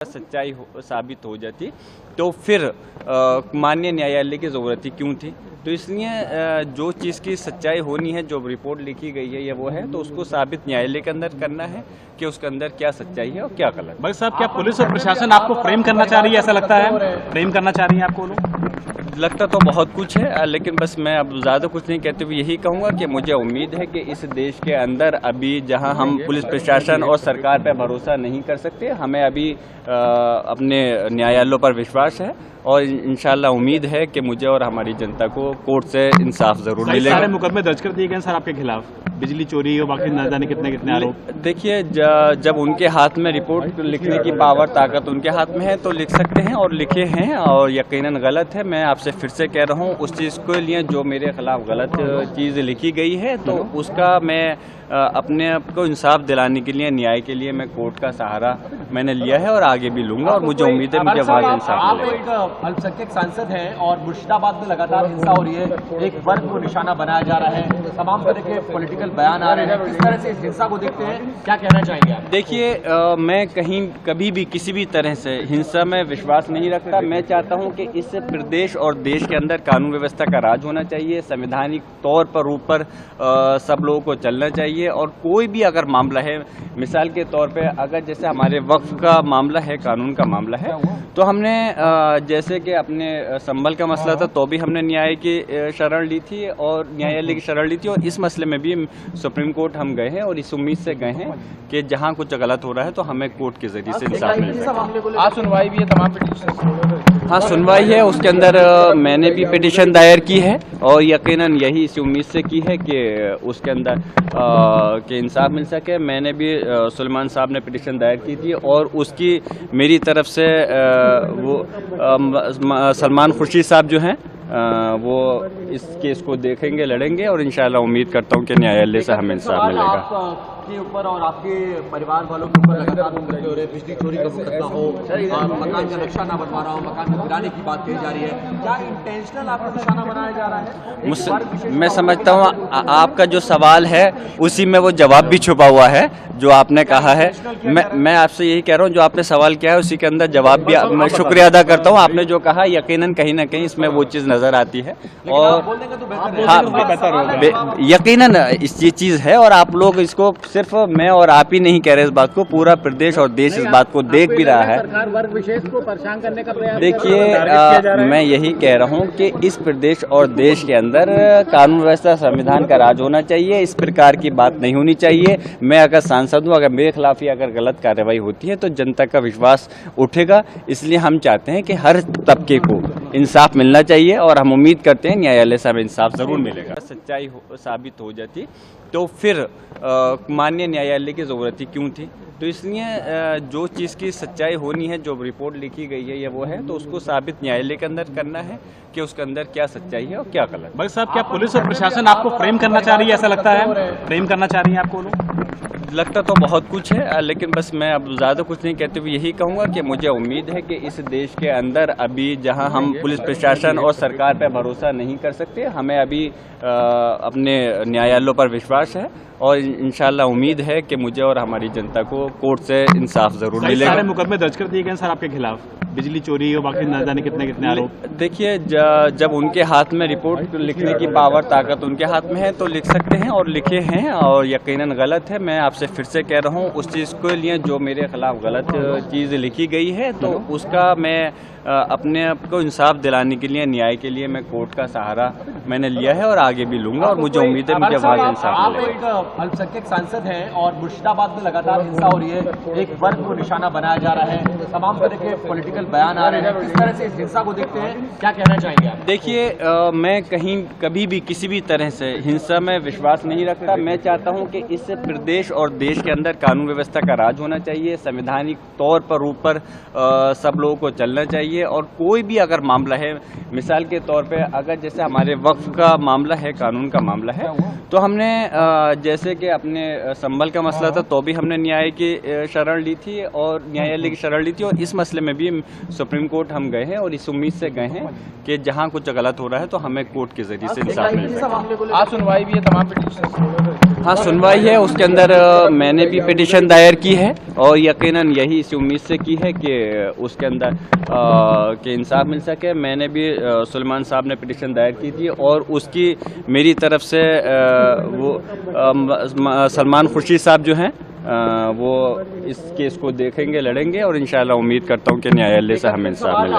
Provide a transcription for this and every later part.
सच्चाई साबित हो जाती तो फिर माननीय न्यायालय की ज़रूरत ही क्यों थी। तो इसलिए जो चीज़ की सच्चाई होनी है, जो रिपोर्ट लिखी गई है या वो है, तो उसको साबित न्यायालय के अंदर करना है कि उसके अंदर क्या सच्चाई है और क्या गलत। भाई साहब, क्या पुलिस और प्रशासन आपको फ्रेम करना चाह रही है? ऐसा लगता है फ्रेम करना चाह रही है आपको लोग? लगता तो बहुत कुछ है, लेकिन बस मैं अब ज़्यादा कुछ नहीं कहते हुए यही कहूँगा कि मुझे उम्मीद है कि इस देश के अंदर अभी जहां हम पुलिस प्रशासन और सरकार पर भरोसा नहीं कर सकते, हमें अभी अपने न्यायालयों पर विश्वास है और इंशाल्लाह उम्मीद है कि मुझे और हमारी जनता को कोर्ट से इंसाफ जरूर मिलेगा। सारे मुकदमे दर्ज कर दिए गए सर आपके खिलाफ, बिजली चोरी और बाकी न जाने कितने आरोप। देखिए, जब उनके हाथ में रिपोर्ट लिखने की पावर ताकत उनके हाथ में है तो लिख सकते हैं और लिखे हैं, और यकीनन गलत है। मैं आपसे फिर से कह रहा हूँ, उस चीज़ के लिए जो मेरे खिलाफ गलत चीज़ लिखी गई है तो उसका मैं अपने आप को इंसाफ दिलाने के लिए, न्याय के लिए मैं कोर्ट का सहारा मैंने लिया है और आगे भी लूंगा, और मुझे उम्मीद है मुझे वहाँ इंसाफ मिलेगा। आप एक अल्पसंख्यक सांसद हैं और मुर्शिदाबाद में लगातार हिंसा हो रही है, एक वर्ग को निशाना बनाया जा रहा है, तमाम तरह के पॉलिटिकल बयान आ रहे हैं, किस तरह से इस हिंसा को देखते हैं, क्या कहना चाहेंगे आप? देखिए, मैं कभी भी किसी भी तरह से हिंसा में विश्वास नहीं रखता। मैं चाहता हूं कि इस प्रदेश और देश के अंदर कानून व्यवस्था का राज होना चाहिए, संवैधानिक तौर पर ऊपर सब लोगों को चलना चाहिए, और कोई भी अगर मामला है, मिसाल के तौर पे अगर जैसे हमारे वक्फ का मामला है, कानून का मामला है, तो हमने जैसे कि अपने संभल का मसला था तो भी हमने न्याय की शरण ली थी और न्यायालय की शरण ली थी, और इस मसले में भी सुप्रीम कोर्ट हम गए हैं और इस उम्मीद से गए हैं कि जहां कुछ गलत हो रहा है तो हमें कोर्ट के जरिए से इंसाफ मिलेगा। आज सुनवाई भी है, तमाम पिटीशन। हाँ, सुनवाई है, उसके अंदर मैंने भी पिटीशन दायर की है और यकीनन यही इसी उम्मीद से की है कि उसके अंदर कि इंसाफ मिल सके। मैंने भी सुलेमान साहब ने पिटीशन दायर की थी और उसकी मेरी तरफ से वो सलमान खुर्शीद साहब जो हैं वो इस केस को देखेंगे, लड़ेंगे, और इंशाल्लाह उम्मीद करता हूँ कि न्यायालय से हमें इंसाफ मिलेगा। आपके ऊपर और आपके परिवार वालों के ऊपर लगातार मुकदमे हो रहे हैं, बिजली चोरी का मुकदमा हो, मकान का नक्शा ना बनवा रहा हो, मकान को गिराने की बात कही जा रही है, क्या इंटेंशनल आपको निशाना बनाया जा रहा है? मैं समझता हूँ आपका जो सवाल है उसी में वो जवाब भी छुपा हुआ है जो आपने कहा है। मैं आपसे यही कह रहा हूँ, जो आपने सवाल किया है उसी के अंदर जवाब भी मैं शुक्रिया अदा करता हूँ। आपने जो कहा यकीनन कहीं ना कहीं इसमें वो चीज़ नजर आती है, और हाँ, यकीनन ये चीज़ है, और आप लोग इसको सिर्फ मैं और आप ही नहीं कह रहे, इस बात को पूरा प्रदेश और देश इस बात को देख भी रहा है। सरकार वर्ग विशेष को परेशान करने का प्रयास। देखिए, मैं यही कह रहा हूँ कि इस प्रदेश और देश के अंदर कानून व्यवस्था, संविधान का राज होना चाहिए, इस प्रकार की बात नहीं होनी चाहिए। मैं अगर सांसद हूँ, अगर मेरे खिलाफ ही अगर गलत कार्रवाई होती है तो जनता का विश्वास उठेगा। इसलिए हम चाहते हैं कि हर तबके को इंसाफ मिलना चाहिए, और हम उम्मीद करते हैं न्यायालय से हमें इंसाफ जरूर मिलेगा। सच्चाई साबित हो जाती तो फिर माननीय न्यायालय की ज़रूरत ही क्यों थी। तो इसलिए जो चीज़ की सच्चाई होनी है, जो रिपोर्ट लिखी गई है या वो है, तो उसको साबित न्यायालय के अंदर करना है कि उसके अंदर क्या सच्चाई है और क्या गलत। भाई साहब, क्या पुलिस और प्रशासन आपको फ्रेम करना चाह रही है? ऐसा लगता है फ्रेम करना चाह रही है आपको लोग? लगता तो बहुत कुछ है, लेकिन बस मैं अब ज़्यादा कुछ नहीं कहते हुए यही कहूँगा कि मुझे उम्मीद है कि इस देश के अंदर अभी जहां हम पुलिस प्रशासन और सरकार पर भरोसा नहीं कर सकते, हमें अभी अपने न्यायालयों पर विश्वास है, और इंशाल्लाह उम्मीद है कि मुझे और हमारी जनता को कोर्ट से इंसाफ जरूर मिलेगा। सारे मुकदमे दर्ज कर दिए गए सर आपके खिलाफ, बिजली चोरी और बाकी न जाने कितने आरोप। देखिए, जब उनके हाथ में रिपोर्ट लिखने की पावर ताकत उनके हाथ में है तो लिख सकते हैं और लिखे हैं, और यकीनन गलत है। मैं आपसे फिर से कह रहा हूँ, उस चीज़ के लिए जो मेरे खिलाफ गलत चीज़ लिखी गई है तो उसका मैं अपने आप को इंसाफ दिलाने के लिए, न्याय के लिए मैं कोर्ट का सहारा मैंने लिया है और आगे भी लूंगा, और मुझे उम्मीद है मुझे वहाँ इंसाफ मिलेगा। आप एक अल्पसंख्यक सांसद हैं और मुर्शिदाबाद में लगातार हिंसा हो रही है, एक वर्ग को निशाना बनाया जा रहा है, तमाम तरह के पॉलिटिकल बयान आ रहे हैं, किस तरह से इस हिंसा को देखते हैं, क्या कहना चाहेंगे आप? देखिए, मैं कभी भी किसी भी तरह से हिंसा में विश्वास नहीं रखता। मैं चाहता हूं कि इस प्रदेश और देश के अंदर कानून व्यवस्था का राज होना चाहिए, संवैधानिक तौर पर ऊपर सब लोगों को चलना चाहिए, और कोई भी अगर मामला है, मिसाल के तौर पे अगर जैसे हमारे वक्फ का मामला है, कानून का मामला है, तो हमने जैसे कि अपने संभल का मसला था तो भी हमने न्याय की शरण ली थी और न्यायालय की शरण ली थी, और इस मसले में भी सुप्रीम कोर्ट हम गए हैं और इस उम्मीद से गए हैं कि जहां कुछ गलत हो रहा है तो हमें कोर्ट के जरिए से इंसाफ मिलेगा। आज सुनवाई भी है, तमाम पिटीशन। हाँ, सुनवाई है, उसके अंदर मैंने भी पिटीशन दायर की है और यकीनन यही इसी उम्मीद से की है कि उसके अंदर कि इंसाफ मिल सके। मैंने भी सुलेमान साहब ने पिटीशन दायर की थी और उसकी मेरी तरफ से वो सलमान खुर्शीद साहब जो हैं वो इस केस को देखेंगे, लड़ेंगे और इंशाल्लाह उम्मीद करता हूँ कि न्यायालय से हमें इंसाफ मिलेगा।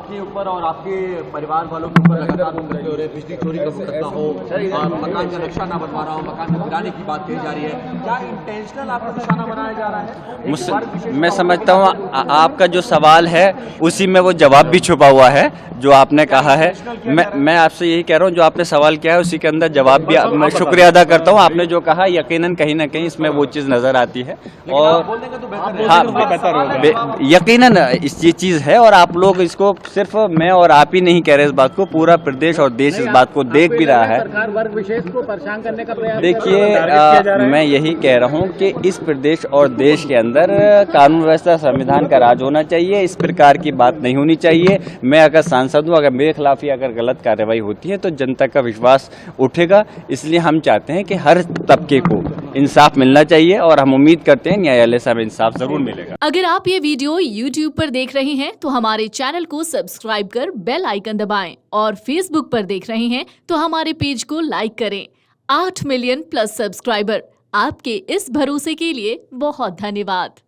आपके ऊपर और आपके परिवार वालों के ऊपर लगातार मुकदमे हो रहे हैं, बिजली चोरी का मुकदमा हो, मकान का नक्शा ना बनवा रहा हो, मकान में गिराने की बात कही जा रही है, क्या इंटेंशनल आपको निशाना बनाया जा रहा है? मैं समझता हूँ आपका जो सवाल है उसी में वो जवाब भी छुपा हुआ है जो आपने कहा है। मैं आपसे यही कह रहा हूँ, जो आपने सवाल किया है उसी के अंदर जवाब भी मैं शुक्रिया अदा करता हूँ। आपने जो कहा यकीनन कहीं ना कहीं इसमें वो चीज़ नज़र आती है और हाँ यकीनन ये चीज़ है और आप लोग इसको सिर्फ मैं और आप ही नहीं कह रहे, इस बात को पूरा प्रदेश और देश इस बात को देख भी रहा है। सरकार वर्ग विशेष को परेशान करने का प्रयास देखिए मैं यही कह रहा हूँ कि इस प्रदेश और देश के अंदर कानून व्यवस्था संविधान का राज होना चाहिए, इस प्रकार की बात नहीं होनी चाहिए। मैं अगर सांसद हूँ, अगर मेरे खिलाफ ही अगर गलत कार्रवाई होती है तो जनता का विश्वास उठेगा। इसलिए हम चाहते हैं कि हर तबके को इंसाफ मिलना चाहिए और हम उम्मीद करते हैं न्यायालय से हमें इंसाफ जरूर मिलेगा। अगर आप ये वीडियो YouTube पर देख रहे हैं तो हमारे चैनल को सब्सक्राइब कर बेल आइकन दबाएं और Facebook पर देख रहे हैं तो हमारे पेज को लाइक करें। 8 मिलियन प्लस सब्सक्राइबर, आपके इस भरोसे के लिए बहुत धन्यवाद।